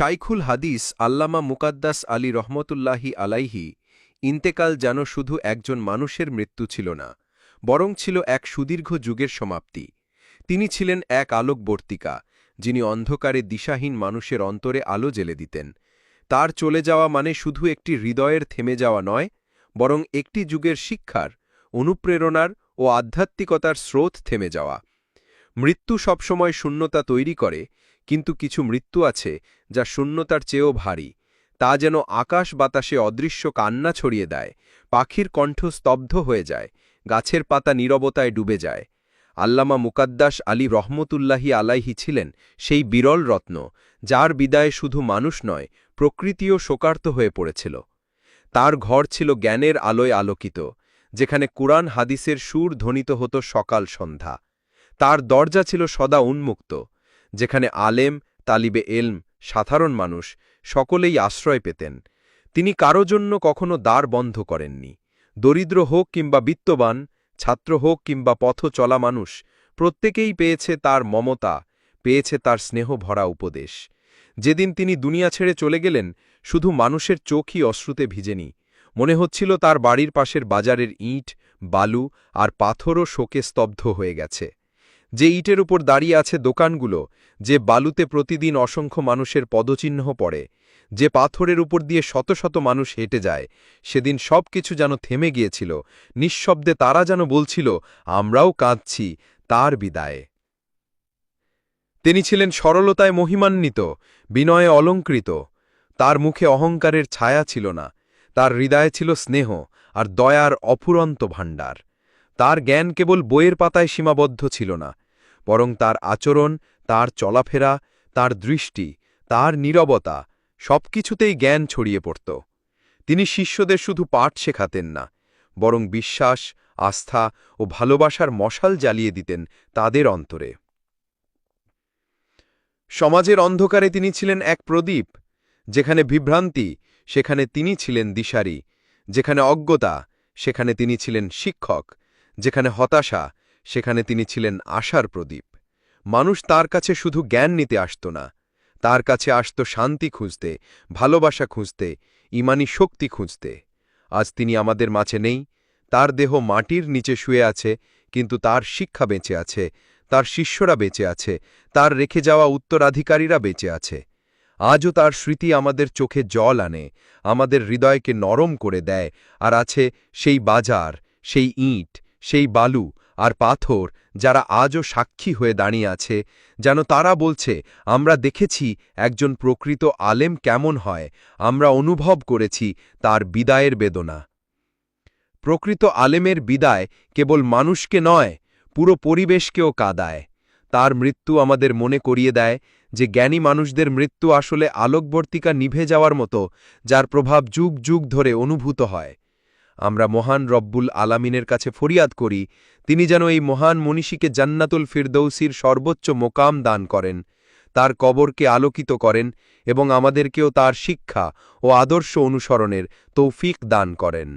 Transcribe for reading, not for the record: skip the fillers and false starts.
শাইখুল হাদিস আল্লামা মুকাদ্দাস আলী রহমতুল্লাহি আলাইহি ইন্তেকাল যেন শুধু একজন মানুষের মৃত্যু ছিল না, বরং ছিল এক সুদীর্ঘ যুগের সমাপ্তি। তিনি ছিলেন এক আলোকবর্তিকা, যিনি অন্ধকারে দিশাহীন মানুষের অন্তরে আলো জ্বেলে দিতেন। তার চলে যাওয়া মানে শুধু একটি হৃদয়ের থেমে যাওয়া নয়, বরং একটি যুগের শিক্ষার, অনুপ্রেরণার ও আধ্যাত্মিকতার স্রোত থেমে যাওয়া। মৃত্যু সবসময় শূন্যতা তৈরি করে, কিন্তু কিছু মৃত্যু আছে যা শূন্যতার চেয়েও ভারী। তা যেন আকাশ বাতাসে অদৃশ্য কান্না ছড়িয়ে দেয়, পাখির কণ্ঠ স্তব্ধ হয়ে যায়, গাছের পাতা নীরবতায় ডুবে যায়। আল্লামা মুকাদ্দাস আলী রহমতুল্লাহি আলাইহি ছিলেন সেই বিরল রত্ন, যার বিদায়ে শুধু মানুষ নয়, প্রকৃতিও শোকার্ত হয়ে পড়েছিল। তার ঘর ছিল জ্ঞানের আলোয় আলোকিত, যেখানে কুরআন হাদিসের সুর ধ্বনিত হতো সকাল সন্ধ্যা। তার দরজা ছিল সদা উন্মুক্ত, যেখানে আলেম, তালিবে এলম, সাধারণ মানুষ সকলেই আশ্রয় পেতেন। তিনি কারো জন্য কখনো দ্বার বন্ধ করেননি। দরিদ্র হোক কিংবা বিত্তবান, ছাত্র হোক কিংবা পথ চলা মানুষ, প্রত্যেকেই পেয়েছে তার মমতা, পেয়েছে তার স্নেহ ভরা উপদেশ। যেদিন তিনি দুনিয়া ছেড়ে চলে গেলেন, শুধু মানুষের চোখই অশ্রুতে ভিজেনি। মনে হচ্ছিল তার বাড়ির পাশের বাজারের ইট, বালু আর পাথরও শোকে স্তব্ধ হয়ে গেছে। যে ইটের উপর দাঁড়িয়ে আছে দোকানগুলো, যে বালুতে প্রতিদিন অসংখ্য মানুষের পদচিহ্ন পড়ে, যে পাথরের উপর দিয়ে শত শত মানুষ হেঁটে যায়, সেদিন সব কিছু যেন থেমে গিয়েছিল। নিঃশব্দে তারা যেন বলছিল, আমরাও কাঁদছি তার বিদায়ে। তিনি ছিলেন সরলতায় মহিমান্বিত, বিনয়ে অলঙ্কৃত। তার মুখে অহংকারের ছায়া ছিল না, তার হৃদয়ে ছিল স্নেহ আর দয়ার অফুরন্ত ভাণ্ডার। তার জ্ঞান কেবল বইয়ের পাতায় সীমাবদ্ধ ছিল না, বরং তার আচরণ, তার চলাফেরা, তার দৃষ্টি, তার নীরবতা, সবকিছুতেই জ্ঞান ছড়িয়ে পড়ত। তিনি শিষ্যদের শুধু পাঠ শেখাতেন না, বরং বিশ্বাস, আস্থা ও ভালোবাসার মশাল জ্বালিয়ে দিতেন তাদের অন্তরে। সমাজের অন্ধকারে তিনি ছিলেন এক প্রদীপ। যেখানে বিভ্রান্তি, সেখানে তিনি ছিলেন দিশারি। যেখানে অজ্ঞতা, সেখানে তিনি ছিলেন শিক্ষক। যেখানে হতাশা, সেখানে তিনি ছিলেন আশার প্রদীপ। মানুষ তার কাছে শুধু জ্ঞান নিতে আসত না, তার কাছে আসত শান্তি খুঁজতে, ভালোবাসা খুঁজতে, ঈমানি শক্তি খুঁজতে। আজ তিনি আমাদের মাঝে নেই। তার দেহ মাটির নিচে শুয়ে আছে, কিন্তু তার শিক্ষা বেঁচে আছে, তার শিষ্যরা বেঁচে আছে, তার রেখে যাওয়া উত্তরাধিকারীরা বেঁচে আছে। আজও তার স্মৃতি আমাদের চোখে জল আনে, আমাদের হৃদয়কে নরম করে দেয়। আর আছে সেই বাজার, সেই ইট, সেই বালু আর পাথর, যারা আজও সাক্ষী হয়ে দাঁড়িয়ে আছে, যেন তারা বলছে, আমরা দেখেছি একজন প্রকৃত আলেম কেমন হয়, আমরা অনুভব করেছি তার বিদায়ের বেদনা। প্রকৃত আলেমের বিদায় কেবল মানুষকে নয়, পুরো পরিবেশকেও কাঁদায়। তার মৃত্যু আমাদের মনে করিয়ে দেয় যে জ্ঞানী মানুষদের মৃত্যু আসলে আলোকবর্তিকা নিভে যাওয়ার মতো, যার প্রভাব যুগ যুগ ধরে অনুভূত হয়। আমরা মহান রব্বুল আলামিনের কাছে ফরিয়াদ করি, তিনি যেন এই মহান মনীষীকে জান্নাতুল ফিরদৌসির সর্বোচ্চ মোকাম দান করেন, তার কবরকে আলোকিত করেন এবং আমাদেরকেও তার শিক্ষা ও আদর্শ অনুসরণের তৌফিক দান করেন।